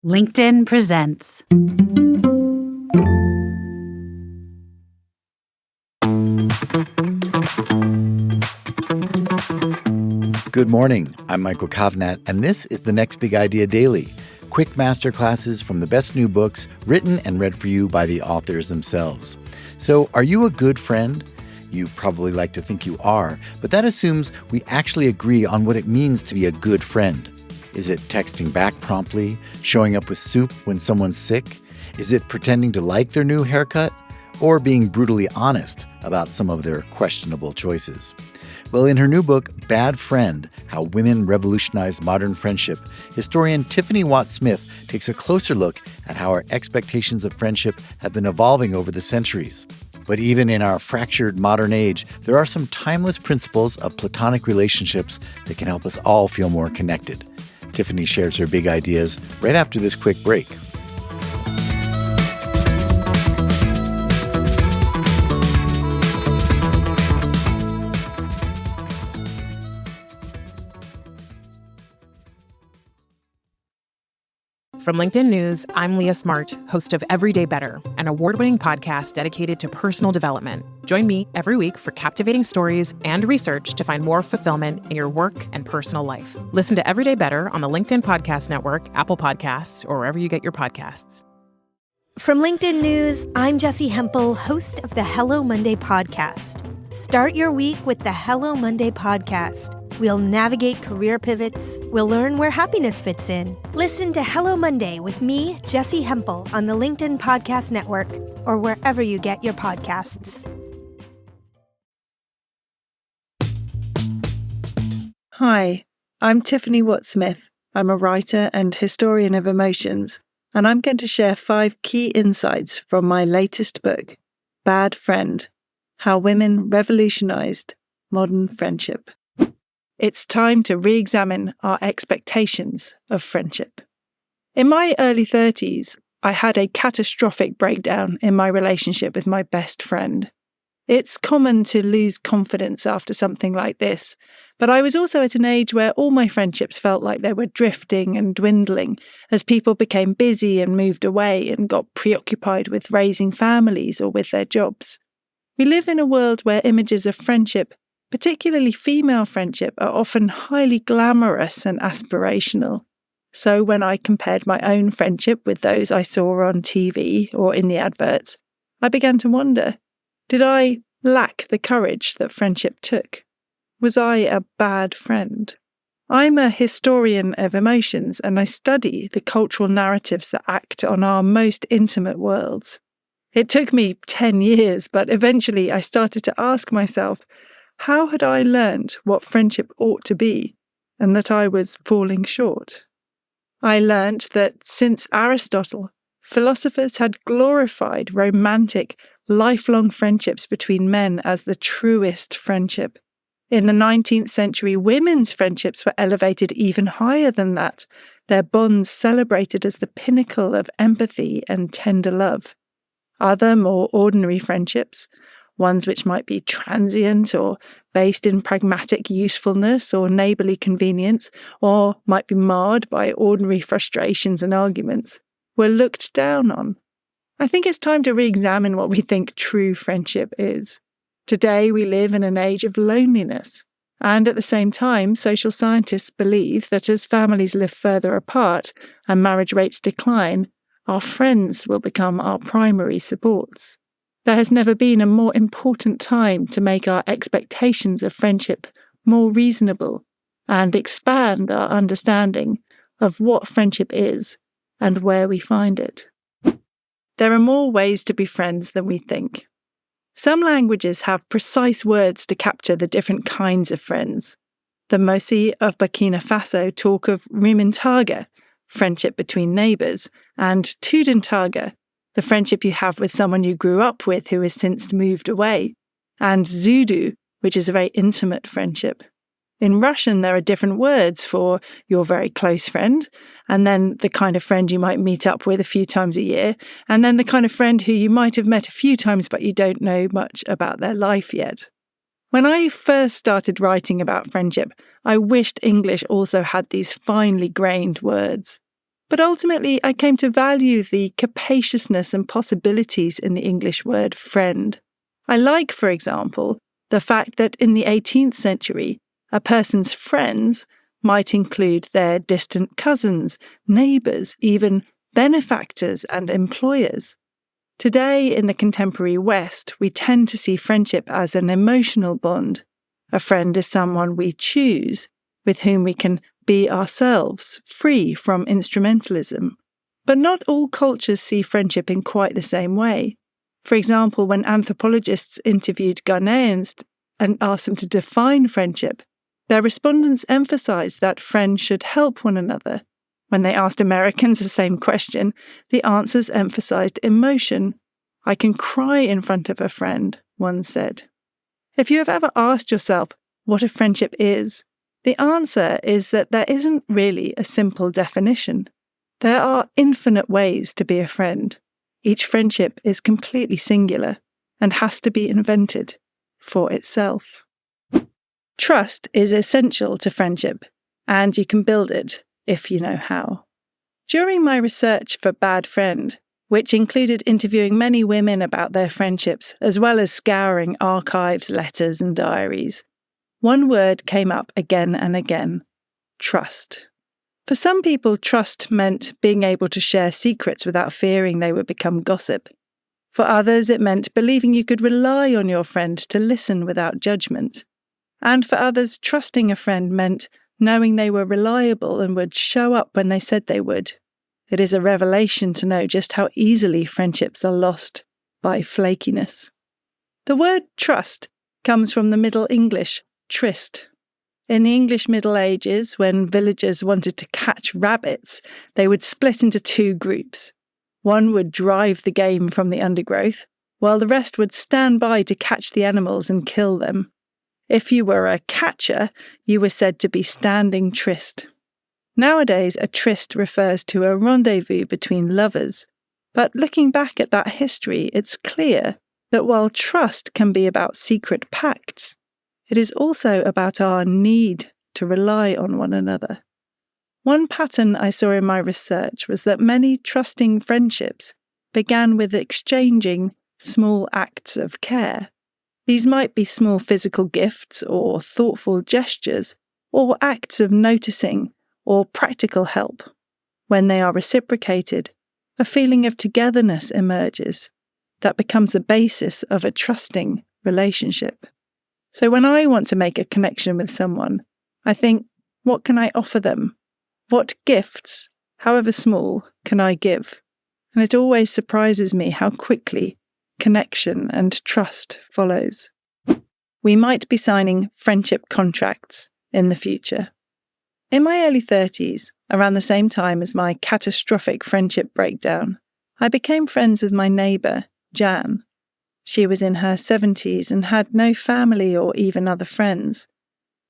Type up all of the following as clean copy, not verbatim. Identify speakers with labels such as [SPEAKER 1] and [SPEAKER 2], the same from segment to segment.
[SPEAKER 1] LinkedIn presents.
[SPEAKER 2] Good morning. I'm Michael Kovnat, and this is the Next Big Idea Daily. Quick masterclasses from the best new books written and read for you by the authors themselves. So, are you a good friend? You probably like to think you are, but that assumes we actually agree on what it means to be a good friend. Is it texting back promptly, showing up with soup when someone's sick? Is it pretending to like their new haircut? Or being brutally honest about some of their questionable choices? Well, in her new book, Bad Friend, How Women Revolutionized Modern Friendship, historian Tiffany Watt-Smith takes a closer look at how our expectations of friendship have been evolving over the centuries. But even in our fractured modern age, there are some timeless principles of platonic relationships that can help us all feel more connected. Tiffany shares her big ideas right after this quick break.
[SPEAKER 3] From LinkedIn News, I'm Leah Smart, host of Everyday Better, an award-winning podcast dedicated to personal development. Join me every week for captivating stories and research to find more fulfillment in your work and personal life. Listen to Everyday Better on the LinkedIn Podcast Network, Apple Podcasts, or wherever you get your podcasts.
[SPEAKER 4] From LinkedIn News, I'm Jessie Hempel, host of the Hello Monday podcast. Start your week with the Hello Monday podcast. We'll navigate career pivots. We'll learn where happiness fits in. Listen to Hello Monday with me, Jessie Hempel, on the LinkedIn Podcast Network or wherever you get your podcasts.
[SPEAKER 5] Hi, I'm Tiffany Watt-Smith. I'm a writer and historian of emotions, and I'm going to share 5 key insights from my latest book, Bad Friend, How Women Revolutionized Modern Friendship. It's time to re-examine our expectations of friendship. In my early 30s, I had a catastrophic breakdown in my relationship with my best friend. It's common to lose confidence after something like this, but I was also at an age where all my friendships felt like they were drifting and dwindling as people became busy and moved away and got preoccupied with raising families or with their jobs. We live in a world where images of friendship, particularly female friendship, are often highly glamorous and aspirational. So when I compared my own friendship with those I saw on TV or in the adverts, I began to wonder, did I lack the courage that friendship took? Was I a bad friend? I'm a historian of emotions, and I study the cultural narratives that act on our most intimate worlds. It took me 10 years, but eventually I started to ask myself, how had I learned what friendship ought to be, and that I was falling short? I learned that since Aristotle, philosophers had glorified romantic, lifelong friendships between men as the truest friendship. In the 19th century, women's friendships were elevated even higher than that, their bonds celebrated as the pinnacle of empathy and tender love. Other, more ordinary friendships, ones which might be transient or based in pragmatic usefulness or neighbourly convenience, or might be marred by ordinary frustrations and arguments, were looked down on. I think it's time to re-examine what we think true friendship is. Today we live in an age of loneliness, and at the same time, social scientists believe that as families live further apart and marriage rates decline, our friends will become our primary supports. There has never been a more important time to make our expectations of friendship more reasonable and expand our understanding of what friendship is and where we find it. There are more ways to be friends than we think. Some languages have precise words to capture the different kinds of friends. The Mosi of Burkina Faso talk of Rimintaga, friendship between neighbours, and Tudantaga, the friendship you have with someone you grew up with who has since moved away, and Zudu, which is a very intimate friendship. In Russian, there are different words for your very close friend, and then the kind of friend you might meet up with a few times a year, and then the kind of friend who you might have met a few times but you don't know much about their life yet. When I first started writing about friendship, I wished English also had these finely grained words. But ultimately, I came to value the capaciousness and possibilities in the English word friend. I like, for example, the fact that in the 18th century, a person's friends might include their distant cousins, neighbours, even benefactors and employers. Today, in the contemporary West, we tend to see friendship as an emotional bond. A friend is someone we choose, with whom we can be ourselves, free from instrumentalism. But not all cultures see friendship in quite the same way. For example, when anthropologists interviewed Ghanaians and asked them to define friendship, their respondents emphasized that friends should help one another. When they asked Americans the same question, the answers emphasized emotion. I can cry in front of a friend, one said. If you have ever asked yourself what a friendship is, the answer is that there isn't really a simple definition. There are infinite ways to be a friend. Each friendship is completely singular and has to be invented for itself. Trust is essential to friendship, and you can build it if you know how. During my research for Bad Friend, which included interviewing many women about their friendships, as well as scouring archives, letters, and diaries, one word came up again and again: trust. For some people, trust meant being able to share secrets without fearing they would become gossip. For others, it meant believing you could rely on your friend to listen without judgment. And for others, trusting a friend meant knowing they were reliable and would show up when they said they would. It is a revelation to know just how easily friendships are lost by flakiness. The word trust comes from the Middle English tryst. In the English Middle Ages, when villagers wanted to catch rabbits, they would split into two groups. One would drive the game from the undergrowth, while the rest would stand by to catch the animals and kill them. If you were a catcher, you were said to be standing tryst. Nowadays, a tryst refers to a rendezvous between lovers. But looking back at that history, it's clear that while trust can be about secret pacts, it is also about our need to rely on one another. One pattern I saw in my research was that many trusting friendships began with exchanging small acts of care. These might be small physical gifts or thoughtful gestures, or acts of noticing or practical help. When they are reciprocated, a feeling of togetherness emerges that becomes the basis of a trusting relationship. So when I want to make a connection with someone, I think, what can I offer them? What gifts, however small, can I give? And it always surprises me how quickly connection and trust follows. We might be signing friendship contracts in the future. In my early 30s, around the same time as my catastrophic friendship breakdown, I became friends with my neighbour, Jan. She was in her 70s and had no family or even other friends.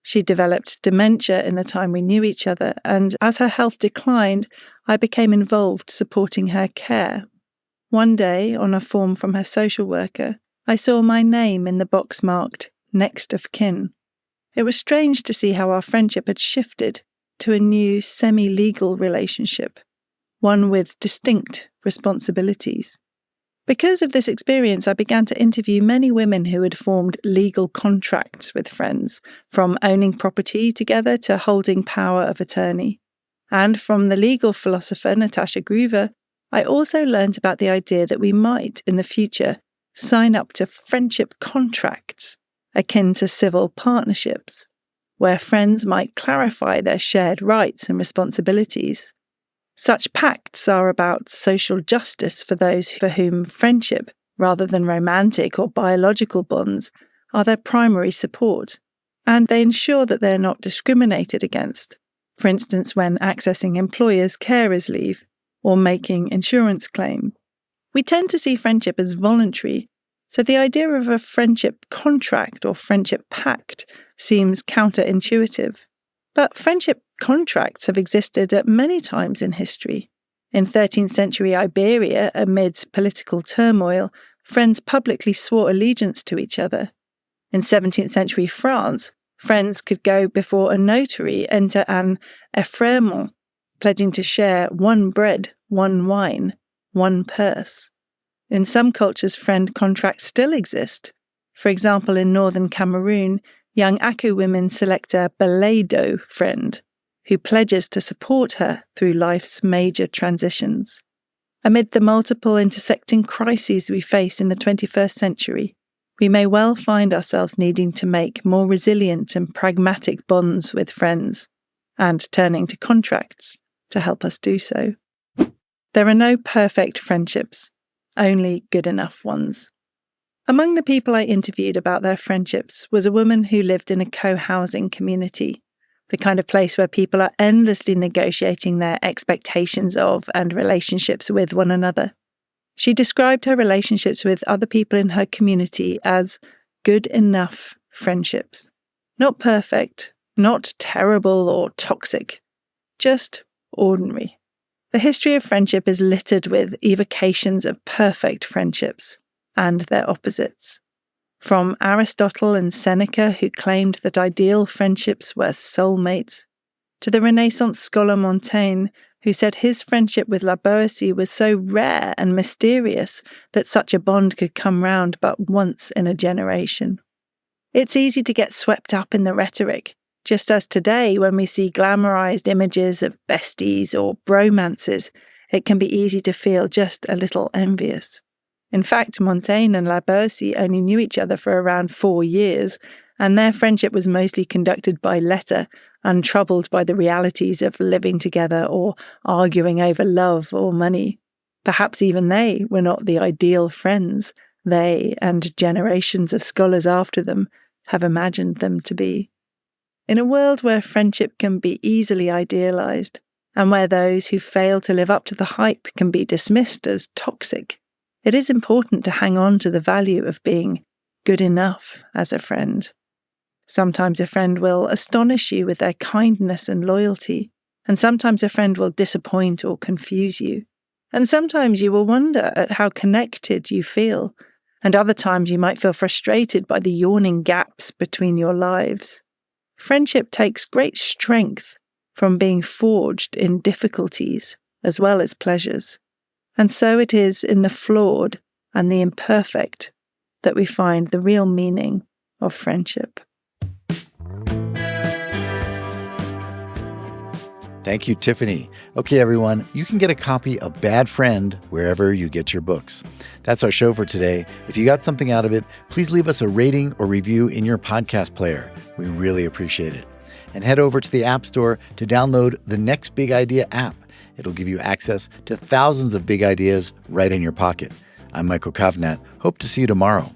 [SPEAKER 5] She developed dementia in the time we knew each other, and as her health declined, I became involved supporting her care. One day, on a form from her social worker, I saw my name in the box marked next of kin. It was strange to see how our friendship had shifted to a new semi-legal relationship, one with distinct responsibilities. Because of this experience, I began to interview many women who had formed legal contracts with friends, from owning property together to holding power of attorney. And from the legal philosopher Natasha Groover, I also learned about the idea that we might, in the future, sign up to friendship contracts akin to civil partnerships, where friends might clarify their shared rights and responsibilities. Such pacts are about social justice for those for whom friendship, rather than romantic or biological bonds, are their primary support, and they ensure that they are not discriminated against, for instance when accessing employers' carers leave or making insurance claim. We tend to see friendship as voluntary, so the idea of a friendship contract or friendship pact seems counterintuitive. But friendship contracts have existed at many times in history. In 13th century Iberia, amidst political turmoil, friends publicly swore allegiance to each other. In 17th century France, friends could go before a notary, enter an effraiement, pledging to share one bread, one wine, one purse. In some cultures, friend contracts still exist. For example, in northern Cameroon, young Aku women select a Beledo friend who pledges to support her through life's major transitions. Amid the multiple intersecting crises we face in the 21st century, we may well find ourselves needing to make more resilient and pragmatic bonds with friends, and turning to contracts to help us do so. There are no perfect friendships, only good enough ones. Among the people I interviewed about their friendships was a woman who lived in a co-housing community, the kind of place where people are endlessly negotiating their expectations of and relationships with one another. She described her relationships with other people in her community as good enough friendships. Not perfect, not terrible or toxic, just ordinary. The history of friendship is littered with evocations of perfect friendships and their opposites. From Aristotle and Seneca, who claimed that ideal friendships were soulmates, to the Renaissance scholar Montaigne, who said his friendship with La Boétie was so rare and mysterious that such a bond could come round but once in a generation. It's easy to get swept up in the rhetoric, just as today when we see glamorized images of besties or bromances, it can be easy to feel just a little envious. In fact, Montaigne and La Boétie only knew each other for around 4 years, and their friendship was mostly conducted by letter, untroubled by the realities of living together or arguing over love or money. Perhaps even they were not the ideal friends they and generations of scholars after them have imagined them to be. In a world where friendship can be easily idealized, and where those who fail to live up to the hype can be dismissed as toxic, it is important to hang on to the value of being good enough as a friend. Sometimes a friend will astonish you with their kindness and loyalty, and sometimes a friend will disappoint or confuse you. And sometimes you will wonder at how connected you feel, and other times you might feel frustrated by the yawning gaps between your lives. Friendship takes great strength from being forged in difficulties as well as pleasures. And so it is in the flawed and the imperfect that we find the real meaning of friendship.
[SPEAKER 2] Thank you, Tiffany. Okay, everyone, you can get a copy of Bad Friend wherever you get your books. That's our show for today. If you got something out of it, please leave us a rating or review in your podcast player. We really appreciate it. And head over to the App Store to download the Next Big Idea app. It'll give you access to thousands of big ideas right in your pocket. I'm Michael Kovnat. Hope to see you tomorrow.